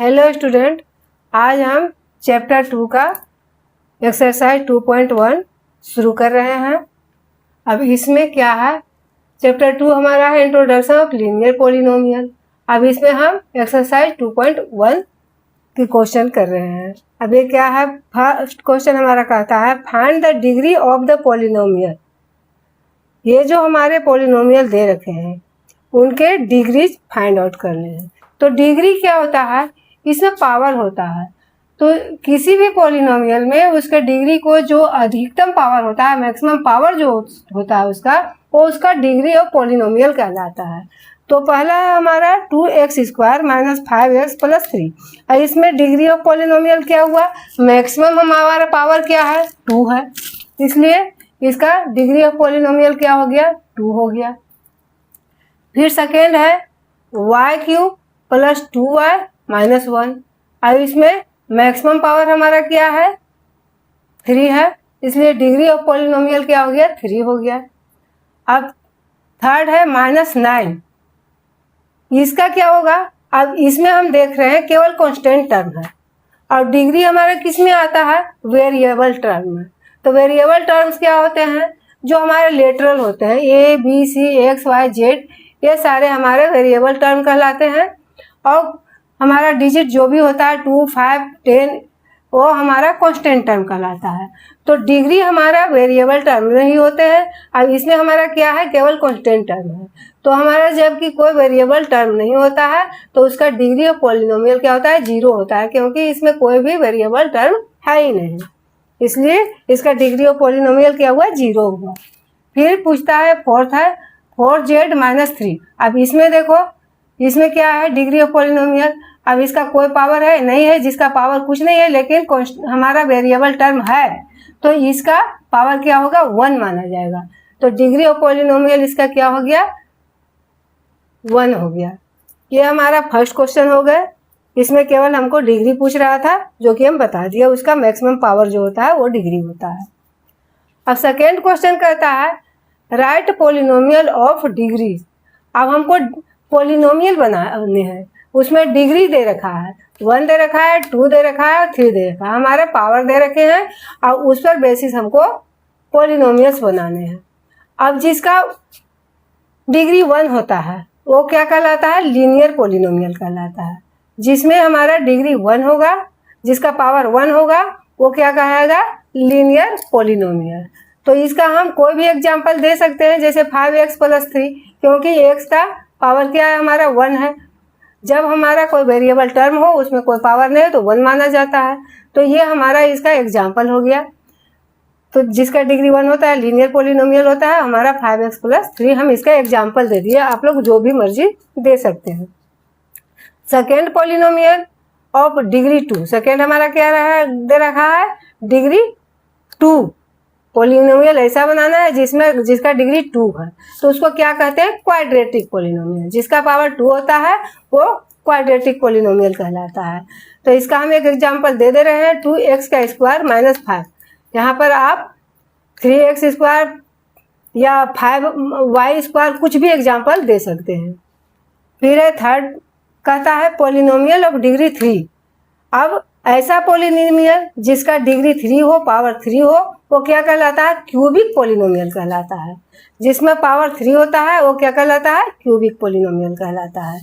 Hello student, आज हम chapter 2 का एक्सरसाइज 2.1 शुरू कर रहे हैं। अब इसमें क्या है, चैप्टर 2 हमारा है इंट्रोडक्शन ऑफ लीनियर पॉलिनोमियल। अब इसमें हम एक्सरसाइज 2.1 के क्वेश्चन कर रहे हैं। अब ये क्या है, फर्स्ट क्वेश्चन हमारा कहता है find the degree of the polynomial. ये जो हमारे पॉलिनोमियल दे रखे हैं उनके डिग्रीज फाइंड आउट करने हैं। तो डिग्री क्या होता है, इसमें पावर होता है। तो किसी भी पॉलिनोमियल में उसके डिग्री को जो अधिकतम पावर होता है, मैक्सिमम पावर जो होता है उसका, वो उसका डिग्री ऑफ पॉलिनोमियल कहलाता है। तो पहला है हमारा 2x² - 5x + 3। और इसमें डिग्री ऑफ पॉलिनोमियल क्या हुआ, मैक्सिमम हमारा पावर क्या है, 2 है, इसलिए इसका डिग्री ऑफ पॉलिनोमियल क्या हो गया, 2 हो गया। फिर सेकेंड है y³ + 2y - 1। अब इसमें मैक्सिमम पावर हमारा क्या है, 3 है, इसलिए डिग्री ऑफ पॉलिनोमियल क्या हो गया, 3 हो गया। अब थर्ड है -9, इसका क्या होगा। अब इसमें हम देख रहे हैं केवल कांस्टेंट टर्म है और डिग्री हमारा किस में आता है, वेरिएबल टर्म में। तो वेरिएबल टर्म्स क्या होते हैं, जो हमारे लेटरल होते हैं, a b c x y z, ये सारे हमारे वेरिएबल टर्म कहलाते हैं। और हमारा डिजिट जो भी होता है 2, 5, 10, वो हमारा कांस्टेंट टर्म कहलाता है। तो डिग्री हमारा वेरिएबल टर्म में ही होते हैं। अब इसमें हमारा क्या है, केवल कांस्टेंट टर्म है। तो हमारा जबकि कोई वेरिएबल टर्म नहीं होता है तो उसका डिग्री ऑफ पॉलिनोमियल क्या होता है, 0 होता है, क्योंकि इसमें कोई भी वेरिएबल टर्म है ही नहीं, इसलिए इसका डिग्री ऑफ पॉलिनोमियल क्या हुआ, 0 हुआ। फिर पूछता है फोर्थ है 4z - 3। अब इसमें देखो, इसमें क्या है, डिग्री ऑफ पॉलिनोमियल। अब इसका कोई पावर है नहीं है, जिसका पावर कुछ नहीं है, लेकिन हमारा वेरिएबल टर्म है, तो इसका पावर क्या होगा, 1 माना जाएगा। तो डिग्री ऑफ पॉलिनोमियल इसका क्या हो गया, 1 हो गया। ये हमारा फर्स्ट क्वेश्चन हो गया। इसमें केवल हमको डिग्री पूछ रहा था, जो कि हम बता दिया, उसका मैक्सिमम पावर जो होता है वो डिग्री होता है। अब सेकेंड क्वेश्चन कहता है राइट पॉलिनोमियल ऑफ डिग्री। अब हमको पॉलिनोमियल बनाने हैं, उसमें डिग्री दे रखा है, 1 दे रखा है, 2 दे रखा है और 3 दे रखा है, हमारे पावर दे रखे हैं और उस पर बेसिस हमको पॉलिनोमियल्स बनाने हैं। अब जिसका डिग्री 1 होता है वो क्या कहलाता है, लीनियर पॉलिनोमियल कहलाता है। जिसमें हमारा डिग्री 1 होगा, जिसका पावर 1 होगा, वो क्या कहेगा, लीनियर पॉलिनोमियल। तो इसका हम कोई भी एग्जांपल दे सकते हैं, जैसे 5x + 3, क्योंकि x का पावर क्या है, हमारा 1 है। जब हमारा कोई वेरिएबल टर्म हो उसमें कोई पावर नहीं है तो 1 माना जाता है। तो ये हमारा इसका एग्जाम्पल हो गया। तो जिसका डिग्री 1 होता है लीनियर पॉलिनोमियल होता है हमारा 5x + 3। हम इसका एग्जाम्पल दे दिए, आप लोग जो भी मर्जी दे सकते हैं। Second polynomial of degree 2, second हमारा क्या रहा दे रखा है, डिग्री 2। पॉलिनोमियल ऐसा बनाना है जिसका डिग्री 2 है, तो उसको क्या कहते हैं, क्वाड्रेटिक पॉलिनोमियल। जिसका पावर 2 होता है वो क्वाड्रेटिक पॉलिनोमियल कहलाता है। तो इसका हम एक एग्जांपल दे रहे हैं, 2x² - 5। यहाँ पर आप 3x² या 5y² कुछ भी एग्जांपल दे सकते हैं। फिर है थर्ड, कहता है पॉलिनोमियल ऑफ डिग्री 3। अब ऐसा पॉलिनोमियल जिसका डिग्री 3 हो, पावर 3 हो, वो क्या कहलाता है, क्यूबिक पॉलिनोमियल कहलाता है। जिसमें पावर 3 होता है वो क्या कहलाता है, क्यूबिक पॉलिनोमियल कहलाता है।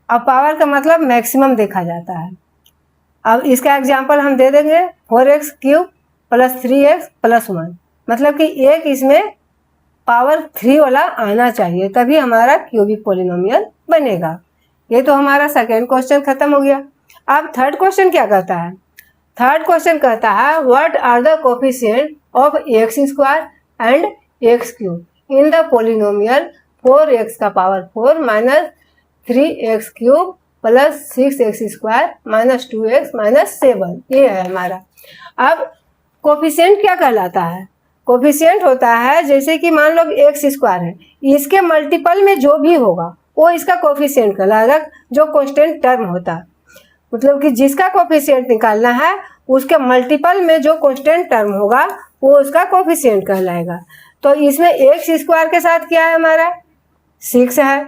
अब पावर का मतलब मैक्सिमम देखा जाता है। अब इसका एग्जांपल हम दे देंगे, 4x³ + 3x + 1, मतलब कि एक इसमें पावर 3 वाला आना चाहिए, तभी हमारा क्यूबिक पॉलिनोमियल बनेगा। ये तो हमारा सेकेंड क्वेश्चन खत्म हो गया। अब थर्ड क्वेश्चन क्या कहता है, थर्ड क्वेश्चन कहता है what are the coefficient of x² and x³ in the polynomial 4x का पावर 4 - 3x³ + 6x² - 2x - 7। ये है हमारा। अब कोफिशिएंट क्या कहलाता है, कोफिशिएंट होता है जैसे कि मान लो x² है, इसके मल्टीपल में जो भी होगा वो इसका कोफिशिएंट कहलाएगा, जो कांस्टेंट टर्म होता है। मतलब कि जिसका कोफिशिएंट निकालना है उसके मल्टीपल में जो कांस्टेंट टर्म होगा वो उसका कोफिशिएंट कहलाएगा। तो इसमें x² के साथ क्या है, हमारा 6 है,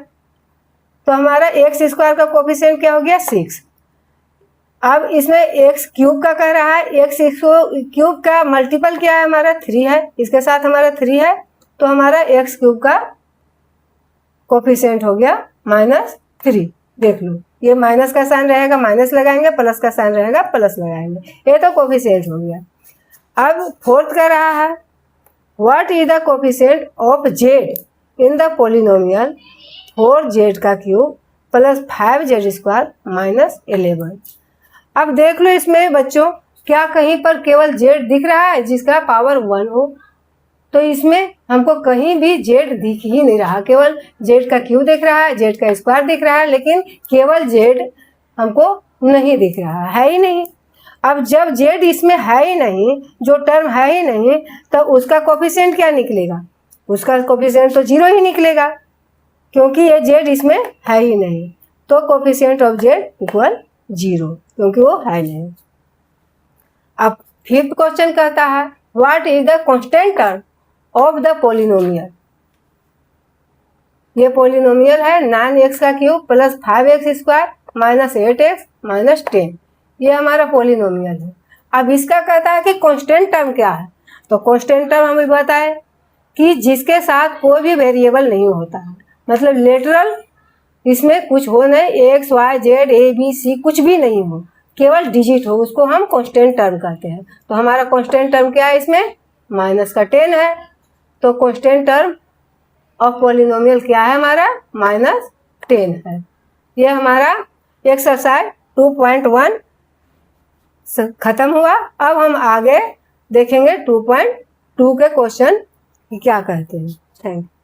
तो हमारा x² का कोफिशिएंट क्या हो गया, 6। अब इसमें एक्स क्यूब का कह रहा है, एक्स क्यूब का मल्टीपल क्या है हमारा 3 है, इसके साथ हमारा 3 है, तो हमारा एक्स क्यूब का कोफिशिएंट हो गया -3। देख लो, ये माइनस का साइन रहेगा माइनस लगाएंगे, प्लस का साइन रहेगा प्लस लगाएंगे, ये तो कोफिशिएंट हो गया। अब फोर्थ का रहा है what is the coefficient of Z in the polynomial 4z का क्यूब प्लस 5z स्क्वायर -11। अब देख लो इसमें बच्चों, क्या कहीं पर केवल z दिख रहा है जिसका पावर 1 हो? तो इसमें हमको कहीं भी z दिख ही नहीं रहा, केवल z का क्यूब दिख रहा है, z का स्क्वायर दिख रहा है, लेकिन केवल z हमको नहीं दिख रहा है ही नहीं। अब जब z इसमें है ही नहीं, जो टर्म है ही नहीं, तो उसका कोफिशिएंट क्या निकलेगा? उसका कोफिशिएंट तो 0 ही निकलेगा, क्योंकि ये z इसमें है ही नहीं। तो कोफिशिएंट ऑफ z इक्वल 0, क्योंकि वो है नहीं। अब फिफ्थ क्वेश्चन कहता है what is the constant term of the polynomial. ये पोलिनोमियल है 9x का cube plus 5x square -8x -10, ये हमारा पोलिनोमियल है। अब इसका कहता है कि कांस्टेंट टर्म क्या है, तो कांस्टेंट टर्म हमें बताए कि जिसके साथ कोई भी वेरिएबल नहीं होता है, मतलब लेटरल इसमें कुछ हो नहीं, x y z a b c कुछ भी नहीं हो, केवल डिजिट हो, उसको हम कांस्टेंट टर्म कहते हैं। तो हमारा कांस्टेंट टर्म क्या है इसमें? -10 है। तो कांस्टेंट टर्म ऑफ पॉलिनोमियल क्या है हमारा? -10 है। ये हमारा एक्सरसाइज 2.1 खत्म हुआ। अब हम आगे देखेंगे 2.2 के क्वेश्चन क्या कहते हैं। Thank you.